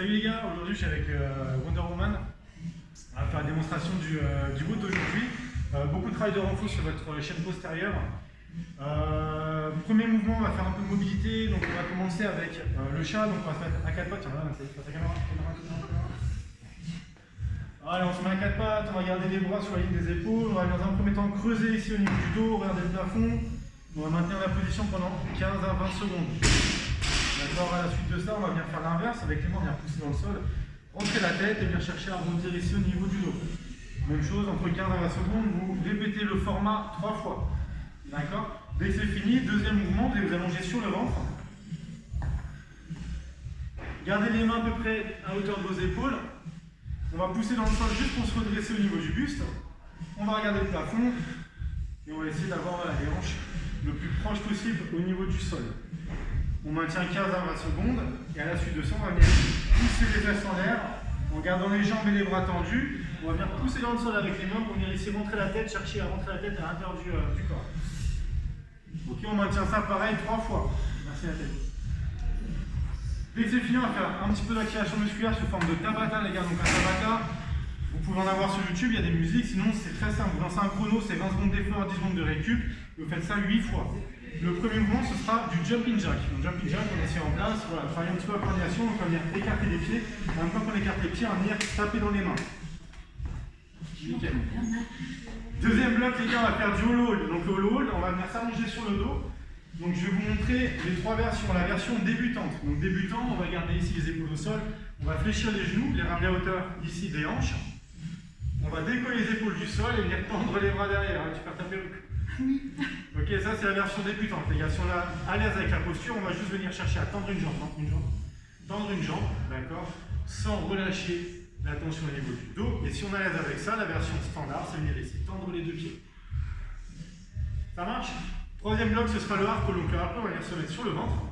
Salut les gars, aujourd'hui je suis avec Wonder Woman. On va faire la démonstration du boot d'aujourd'hui. Beaucoup de travail de renfort sur votre chaîne postérieure. Premier mouvement, on va faire un peu de mobilité. Donc on va commencer avec le chat. Donc on va se mettre à 4 pattes. Tiens, voilà, face à la caméra. Allez, on se met à 4 pattes, on va garder les bras sur la ligne des épaules. On va dans un premier temps creuser ici au niveau du dos, regarder le plafond. On va maintenir la position pendant 15 à 20 secondes. D'accord, à la suite de ça, on va venir faire l'inverse, avec les mains, on vient pousser dans le sol, rentrer la tête et venir chercher à rebondir ici au niveau du dos. Même chose, entre 15 et 20 secondes, vous répétez le format 3 fois. D'accord. Dès que c'est fini, deuxième mouvement, vous allez vous allonger sur le ventre. Gardez les mains à peu près à hauteur de vos épaules. On va pousser dans le sol juste pour se redresser au niveau du buste. On va regarder le plafond et on va essayer d'avoir les hanches le plus proche possible au niveau du sol. On maintient 15 à 20 secondes et à la suite de ça, on va venir pousser les fesses en l'air en gardant les jambes et les bras tendus. On va venir pousser dans le sol avec les mains pour venir ici rentrer la tête, chercher à rentrer la tête à l'intérieur du corps. Ok, on maintient ça pareil 3 fois. Merci la tête. Dès que c'est fini, on va faire un petit peu d'activation musculaire sous forme de Tabata, les gars. Donc un Tabata, vous pouvez en avoir sur YouTube, il y a des musiques, sinon c'est très simple. Vous lancez un chrono, c'est 20 secondes d'effort, 10 secondes de récup, et vous faites ça 8 fois. Le premier mouvement, ce sera du jumping jack. Donc jumping jack, on essaie en place, voilà, travailler un petit peu la coordination, donc on va venir écarter les pieds, et en même temps qu'on écarte les pieds, on va venir taper dans les mains. Nickel. Deuxième bloc, les gars, on va faire du hollow hold. Donc le hollow hold, on va venir s'allonger sur le dos. Donc je vais vous montrer les 3 versions. La version débutante. Donc débutant, on va garder ici les épaules au sol, on va fléchir les genoux, les ramener à hauteur ici des hanches. On va décoller les épaules du sol et venir tendre les bras derrière. Tu perds ta perruque. Ok, ça c'est la version débutante. Les gars, si on est à l'aise avec la posture, on va juste venir chercher à tendre une jambe, tendre une jambe, d'accord, sans relâcher la tension au niveau du dos. Et si on est à l'aise avec ça, la version standard, c'est venir ici, tendre les deux pieds. Ça marche? Troisième bloc, ce sera le arc. Donc le arc, on va venir se mettre sur le ventre.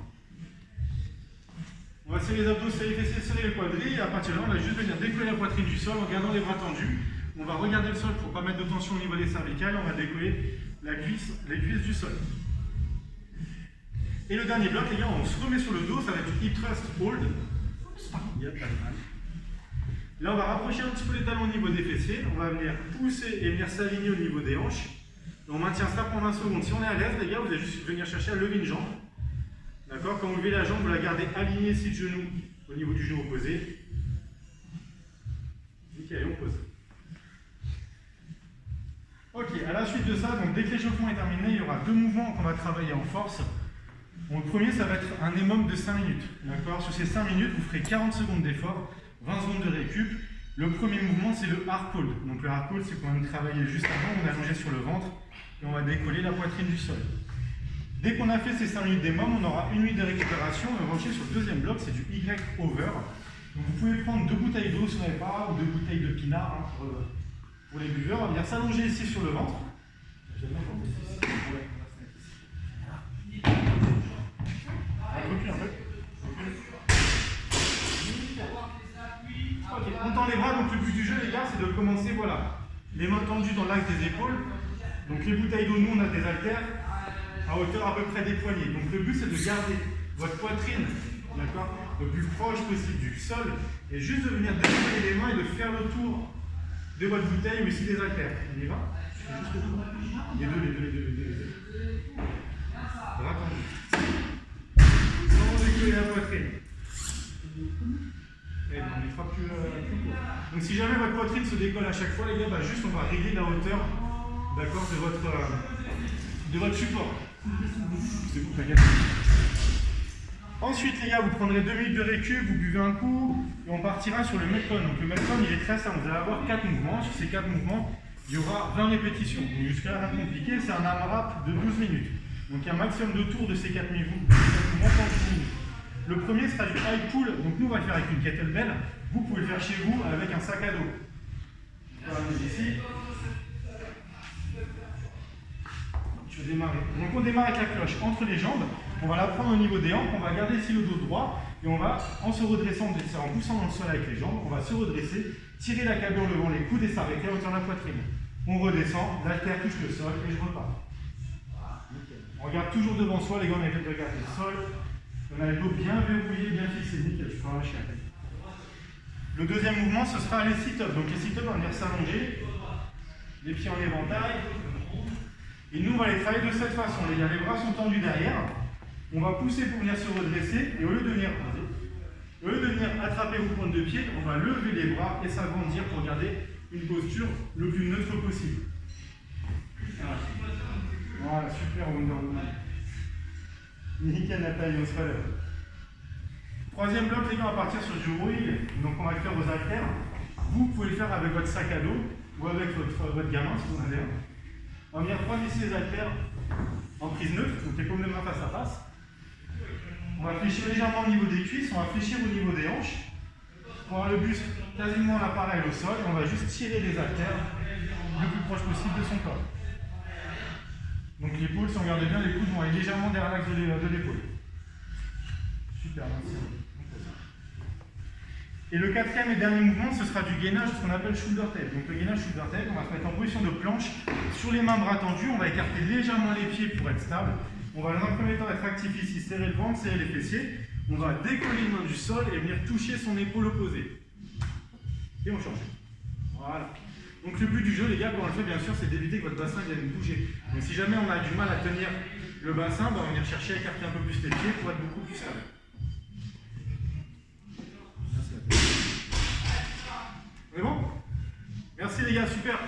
On va serrer les abdos, serrer les fessiers, serrer les quadrilles. Et à partir de là, on va juste venir décoller la poitrine du sol en gardant les bras tendus. On va regarder le sol pour ne pas mettre de tension au niveau des cervicales. On va décoller les cuisses du sol. Et le dernier bloc, les gars, on se remet sur le dos. Ça va être du hip thrust hold. Là, on va rapprocher un petit peu les talons au niveau des fessiers. On va venir pousser et venir s'aligner au niveau des hanches. Et on maintient ça pendant 20 secondes. Si on est à l'aise, les gars, vous allez juste venir chercher à lever une jambe. D'accord? Quand vous levez la jambe, vous la gardez alignée ici de genou au niveau du genou opposé. Nickel, on pose. Ok, à la suite de ça, donc dès que l'échauffement est terminé, il y aura 2 mouvements qu'on va travailler en force. Bon, le premier, ça va être un EMOM de 5 minutes. D'accord? Sur ces 5 minutes, vous ferez 40 secondes d'effort, 20 secondes de récup. Le premier mouvement, c'est le arc hold. Donc le arc hold, c'est qu'on va travailler juste avant, on est allongé sur le ventre et on va décoller la poitrine du sol. Dès qu'on a fait ces 5 minutes d'EMOM, on aura 1 minute de récupération. On va enchaîner sur le deuxième bloc, c'est du Y over. Donc vous pouvez prendre 2 bouteilles d'eau si vous n'avez pas, ou 2 bouteilles de pinard pour les buveurs. On va venir s'allonger ici sur le ventre. Recule un peu. Ok, on tend les bras, donc le but du jeu, les gars, c'est de commencer, voilà, les mains tendues dans l'axe des épaules. Donc les bouteilles d'eau, nous, on a des haltères à hauteur à peu près des poignets. Donc le but, c'est de garder votre poitrine, d'accord, le plus proche possible du sol, et juste de venir décoller les mains et de faire le tour de votre bouteille, mais aussi des haltères. On y va? Juste le tour. Les deux. Bras tendus. Sans décoller la poitrine. Et on les fera plus court. Donc si jamais votre poitrine se décolle à chaque fois, les gars, bah juste on va régler la hauteur, d'accord, de votre support. C'est bon, t'inquiète. Ensuite, les gars, vous prendrez 2 minutes de récup, vous buvez un coup, et on partira sur le Metcon. Donc le Metcon, il est très simple. Vous allez avoir 4 mouvements. Sur ces 4 mouvements, il y aura 20 répétitions. Donc jusqu'à là, rien de compliqué. C'est un AMRAP de 12 minutes. Donc il y a un maximum de tours de ces 4 mouvements en 12 minutes. Le premier sera du high pull, donc nous on va le faire avec une kettlebell. Vous pouvez le faire chez vous avec un sac à dos. Voilà, ici. Je vais démarrer. Donc on démarre avec la cloche entre les jambes. On va la prendre au niveau des hanches. On va garder ici le dos droit. Et on va, en se redressant, en poussant dans le sol avec les jambes, on va se redresser, tirer la câble en levant les coudes et s'arrêter à hauteur de la poitrine. On redescend, l'haltère touche le sol et je repars. On regarde toujours devant soi, les gars, on évite de regarder le sol. On a le dos bien verrouillé, bien fixé, nickel, je peux relâcher un peu. Le deuxième mouvement, ce sera les sit-ups. Donc les sit-ups, on va venir s'allonger, les pieds en éventail. Et nous, on va les travailler de cette façon. Les gars, les bras sont tendus derrière. On va pousser pour venir se redresser. Et au lieu de venir attraper vos pointes de pied, on va lever les bras et s'agrandir pour garder une posture le plus neutre possible. Voilà, super Wonder Woman. Nickel Nathalie, on se relève. Troisième bloc, les gars, on va partir sur du rowing. Donc on va le faire aux haltères. Vous pouvez le faire avec votre sac à dos ou avec votre gamin si vous en avez un. On va venir prendre ici les haltères en prise neutre, donc les paumes de main face à face. On va fléchir légèrement au niveau des cuisses, on va fléchir au niveau des hanches. On va avoir le buste quasiment l'appareil au sol et on va juste tirer les haltères le plus proche possible de son corps. Donc l'épaule, si on regarde bien, les coudes vont aller légèrement derrière l'axe de l'épaule. Super, merci. Et le quatrième et dernier mouvement, ce sera du gainage, ce qu'on appelle shoulder tape. Donc le gainage shoulder tape, on va se mettre en position de planche, sur les mains bras tendus, on va écarter légèrement les pieds pour être stable. On va dans un premier temps être actif ici, serrer le ventre, serrer les fessiers. On va décoller les mains du sol et venir toucher son épaule opposée. Et on change. Voilà. Donc le but du jeu, les gars, quand on le fait, bien sûr, c'est d'éviter que votre bassin vienne bouger. Donc si jamais on a du mal à tenir le bassin, on va venir chercher à écarter un peu plus les pieds pour être beaucoup plus stable. On est bon? Merci les gars, super.